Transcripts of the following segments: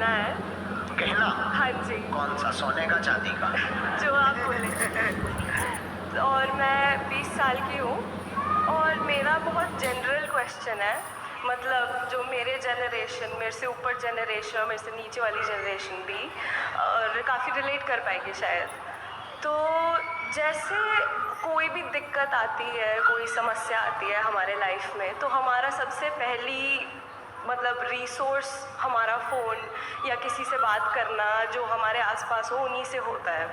गहना है। गहना? हाँ जी। कौन सा, सोने का, चांदी का? जो आप बोले। और मैं 20 साल की हूँ और मेरा बहुत जनरल क्वेश्चन है, मतलब जो मेरे जनरेशन, मेरे से ऊपर जनरेशन और मेरे से नीचे वाली जनरेशन भी और काफ़ी रिलेट कर पाएगी शायद। तो जैसे कोई भी दिक्कत आती है, कोई समस्या आती है हमारे लाइफ में, तो हमारा सबसे पहली मतलब रिसोर्स हमारा फ़ोन या किसी से बात करना जो हमारे आसपास हो उन्हीं से होता है।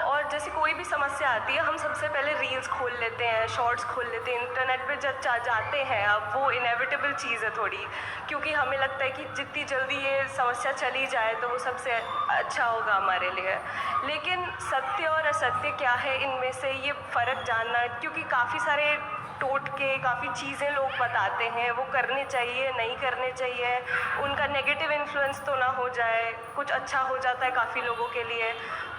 और जैसे कोई भी समस्या आती है हम सबसे पहले रील्स खोल लेते हैं, शॉर्ट्स खोल लेते हैं, इंटरनेट पे जब जाते हैं। अब वो इनेविटेबल चीज़ है थोड़ी, क्योंकि हमें लगता है कि जितनी जल्दी ये समस्या चली जाए तो वो सबसे अच्छा होगा हमारे लिए। लेकिन सत्य और असत्य क्या है इनमें से ये फ़र्क जानना, क्योंकि काफ़ी सारे टोटके, काफ़ी चीज़ें लोग बताते हैं, वो करने चाहिए नहीं करने चाहिए, उनका नेगेटिव इन्फ्लुएंस तो ना हो जाए, कुछ अच्छा हो जाता है काफ़ी लोगों के लिए।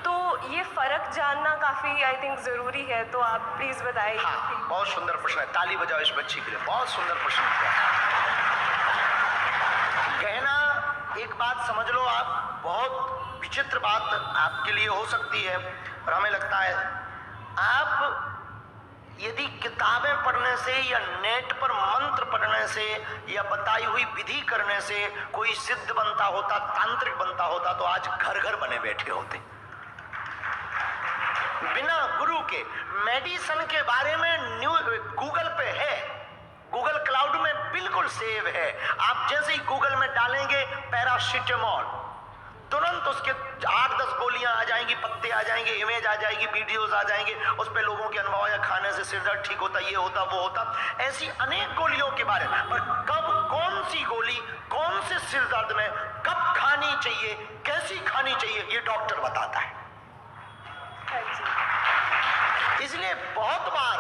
तो ये फ़र्क जानना काफ़ी आई थिंक ज़रूरी है। तो आप प्लीज़ बताइए। हाँ, बहुत सुंदर प्रश्न है, ताली बजाओ इस बच्ची के लिए, बहुत सुंदर प्रश्न किया। गहना, एक बात समझ लो आप, बहुत विचित्र बात आपके लिए हो सकती है और हमें लगता है, आप यदि किताबें पढ़ने से या नेट पर मंत्र पढ़ने से या बताई हुई विधि करने से कोई सिद्ध बनता होता, तांत्रिक बनता होता, तो आज घर घर बने बैठे होते। बिना गुरु के मेडिसिन के बारे में गूगल पे है, गूगल क्लाउड में बिल्कुल सेव है। आप जैसे ही गूगल में डालेंगे पैरासिटामोल, तुरंत उसके 8-10 गोलियां आ जाएंगी, पत्ते आ जाएंगे, इमेज आ जाएगी, वीडियोस आ जाएंगे, उस पे लोगों के अनुभव या खाने से सिर दर्द ठीक होता, ये होता वो होता, ऐसी अनेक गोलियों के बारे में। पर कब कौन सी गोली कौन से सिर दर्द में कब खानी चाहिए, कैसी खानी चाहिए, ये डॉक्टर बताता है। इसलिए बहुत बार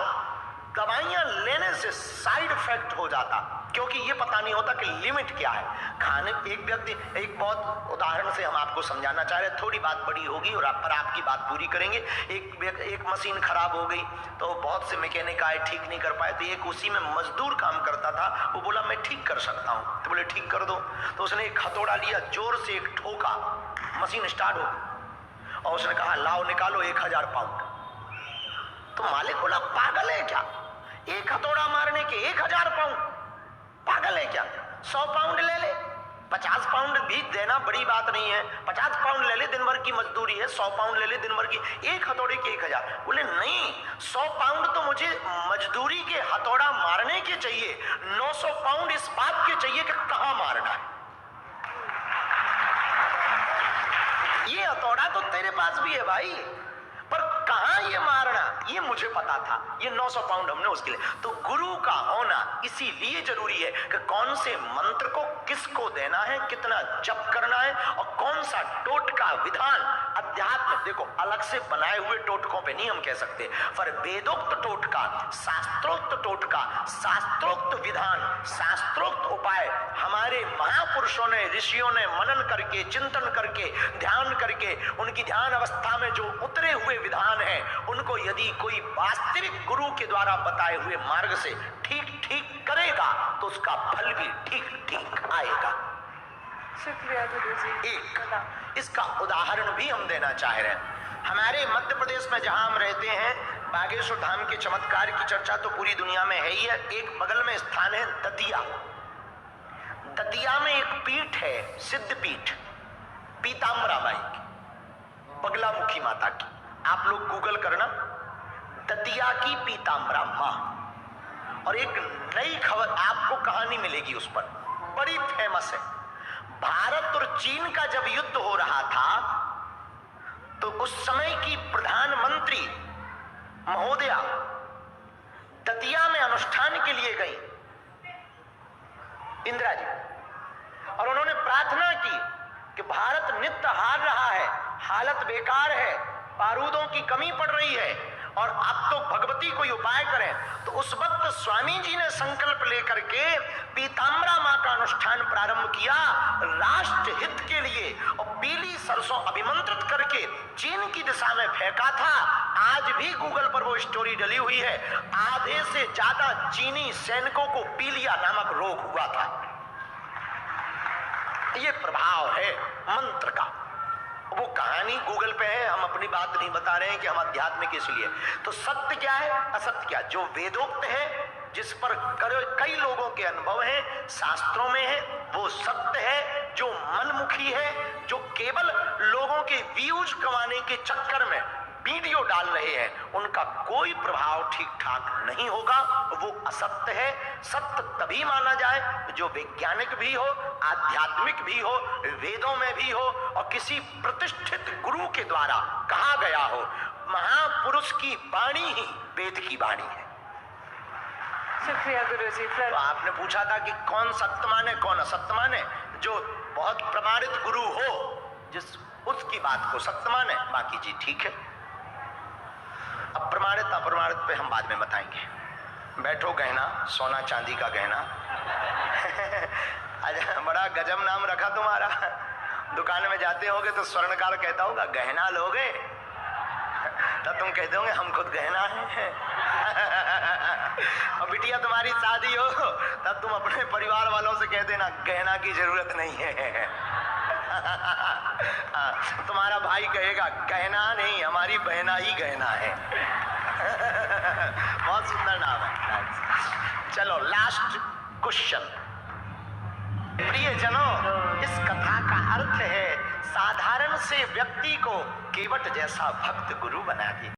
दवाइयां लेने से साइड इफेक्ट हो जाता, क्योंकि ये पता नहीं होता कि लिमिट क्या है खाने। एक व्यक्ति, एक बहुत उदाहरण से हम आपको समझाना चाह रहे हैं, थोड़ी बात बड़ी होगी और आप पर आपकी बात पूरी करेंगे। एक मशीन खराब हो गई तो बहुत से मैकेनिक आए, ठीक नहीं कर पाए, तो एक उसी में मजदूर काम करता था, वो बोला मैं ठीक कर सकता हूँ, तो बोले ठीक कर दो। तो उसने एक हथौड़ा लिया, जोर से एक ठोका, मशीन स्टार्ट हो गई और उसने कहा लाओ निकालो 1000 पाउंड। तो मालिक बोला पागल है क्या, एक हथौड़ा मारने के 1000 पाउंड, पागल है क्या, 100 पाउंड ले ले, 50 पाउंड भी देना बड़ी बात नहीं है, 50 पाउंड ले ले, दिन भर की मजदूरी है, 100 पाउंड ले ले दिन भर की, एक हथौड़े के 1000। बोले नहीं, 100 पाउंड तो मुझे मजदूरी के हथौड़ा मारने के चाहिए, 900 पाउंड इस बात के चाहिए कि कहां मारना है। ये हथौड़ा तो तेरे पास भी है भाई, पर कहां ये मारना ये मुझे पता था, ये 900 पाउंड हमने उसके लिए। तो गुरु का होना इसीलिए जरूरी है कि कौन से मंत्र को किसको देना है, कितना जप करना है और कौन सा टोटका विधान। अध्यात्म देखो, अलग से बनाए हुए टोटकों पे नहीं हम कह सकते, पर वेदोक्त टोटका, शास्त्रोक्त टोटका, शास्त्रोक्त विधान, शास्त्रोक्त उपाय हमारे महापुरुषों ने, ऋषियों ने मनन करके, चिंतन करके, ध्यान करके, उनकी ध्यान अवस्था में जो उतरे हुए विधान है, उनको यदि कोई वास्तविक गुरु के द्वारा बताए हुए मार्ग से ठीक ठीक करेगा तो उसका फल भी ठीक ठीक आएगा। शुक्रिया गुरु जी। एक इसका उदाहरण भी हम देना चाह रहे हैं। हमारे मध्य प्रदेश में जहां हम रहते हैं, बागेश्वर धाम के चमत्कार की चर्चा तो पूरी दुनिया में है ही है। एक बगल में स्थान है दतिया। दतिया में एक पीठ है, सिद्ध पीठ, पीताम्बरा बाई की, बगलामुखी माता की। आप लोग गूगल करना, दतिया की पीताम्बरा मां। और एक नई खबर आपको कहानी मिलेगी उस पर, बड़ी फेमस है। भारत और चीन का जब युद्ध हो रहा था तो उस समय की प्रधानमंत्री महोदया दतिया में अनुष्ठान के लिए गई, इंदिरा जी, और उन्होंने प्रार्थना की कि भारत नित्य हार रहा है, हालत बेकार है, बारूदों की कमी पड़ रही है और अब तो भगवती कोई उपाय करें। तो उस वक्त स्वामी जी ने संकल्प लेकर के पीताम्बरा मां का अनुष्ठान प्रारंभ किया राष्ट्र हित के लिए, और पीली सरसों अभिमंत्रित करके चीन की दिशा में फेंका था। आज भी गूगल पर वो स्टोरी डली हुई है। आधे से ज्यादा चीनी सैनिकों को पीलिया नामक रोग हुआ था। ये प्रभाव है मंत्र का। वो कहानी गूगल पे है, हम अपनी बात नहीं बता रहे हैं कि हम आध्यात्मिक इसलिए। तो सत्य क्या है, असत्य क्या? जो वेदोक्त है, जिस पर कई लोगों के अनुभव हैं, शास्त्रों में है, वो सत्य है। जो मनमुखी है, जो केवल लोगों के व्यूज कमाने के चक्कर में वीडियो डाल रहे हैं, उनका कोई प्रभाव ठीक ठाक नहीं होगा, वो असत्य है। सत्य तभी माना जाए जो वैज्ञानिक भी हो, आध्यात्मिक भी हो, वेदों में भी हो और किसी प्रतिष्ठित गुरु के द्वारा कहा गया हो। महापुरुष की वाणी ही वेद की वाणी है। शुक्रिया गुरुजी। तो आपने पूछा था कि कौन सत्य माने कौन असत्य माने। जो बहुत प्रमाणित गुरु हो, जिस उसकी बात को सत्य माने, बाकी जी ठीक है। अब प्रमाणित अप्रमाणित पे हम बाद में बताएंगे। बैठो गहना, सोना चांदी का गहना। आज बड़ा गजब नाम रखा तुम्हारा। दुकान में जाते होगे तो स्वर्णकार कहता होगा गहना लोगे, तब तुम कहते होगे हम खुद गहना है। और बिटिया तुम्हारी शादी हो तब तुम अपने परिवार वालों से कह देना गहना की जरूरत नहीं है। तुम्हारा भाई कहेगा गहना नहीं, हमारी बहना ही गहना है। बहुत सुंदर नाम है। चलो लास्ट क्वेश्चन। प्रियजनों, इस कथा का अर्थ है साधारण से व्यक्ति को केवट जैसा भक्त गुरु बना दे।